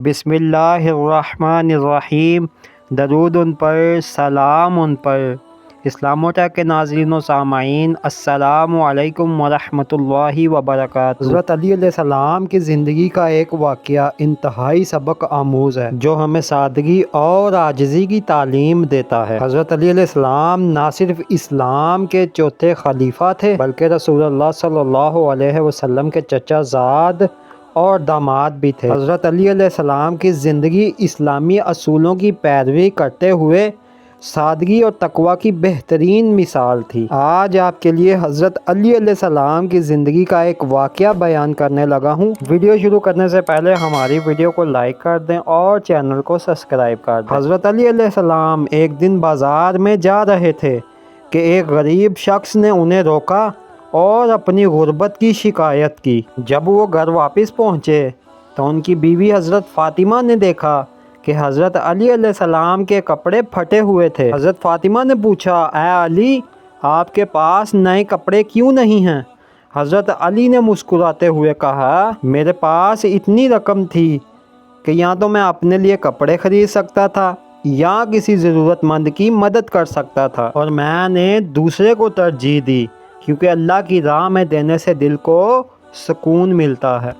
بسم اللہ الرحمن الرحیم۔ درود ان پر، سلام ان پر۔ اسلام و ٹیک کے ناظرین و سامعین، السلام علیکم ورحمۃ اللہ وبرکاتہ۔ حضرت علی علیہ السلام کی زندگی کا ایک واقعہ انتہائی سبق آموز ہے جو ہمیں سادگی اور عاجزی کی تعلیم دیتا ہے۔ حضرت علی علیہ السلام نہ صرف اسلام کے چوتھے خلیفہ تھے بلکہ رسول اللہ صلی اللہ علیہ وسلم کے چچا زاد اور داماد بھی تھے۔ حضرت علی علیہ السلام کی زندگی اسلامی اصولوں کی پیروی کرتے ہوئے سادگی اور تقوی کی بہترین مثال تھی۔ آج آپ کے لیے حضرت علی علیہ السلام کی زندگی کا ایک واقعہ بیان کرنے لگا ہوں۔ ویڈیو شروع کرنے سے پہلے ہماری ویڈیو کو لائک کر دیں اور چینل کو سبسکرائب کر دیں۔ حضرت علی علیہ السلام ایک دن بازار میں جا رہے تھے کہ ایک غریب شخص نے انہیں روکا اور اپنی غربت کی شکایت کی۔ جب وہ گھر واپس پہنچے تو ان کی بیوی حضرت فاطمہ نے دیکھا کہ حضرت علی علیہ السلام کے کپڑے پھٹے ہوئے تھے۔ حضرت فاطمہ نے پوچھا، اے علی، آپ کے پاس نئے کپڑے کیوں نہیں ہیں؟ حضرت علی نے مسکراتے ہوئے کہا، میرے پاس اتنی رقم تھی کہ یا تو میں اپنے لیے کپڑے خرید سکتا تھا یا کسی ضرورت مند کی مدد کر سکتا تھا، اور میں نے دوسرے کو ترجیح دی کیونکہ اللہ کی راہ میں دینے سے دل کو سکون ملتا ہے۔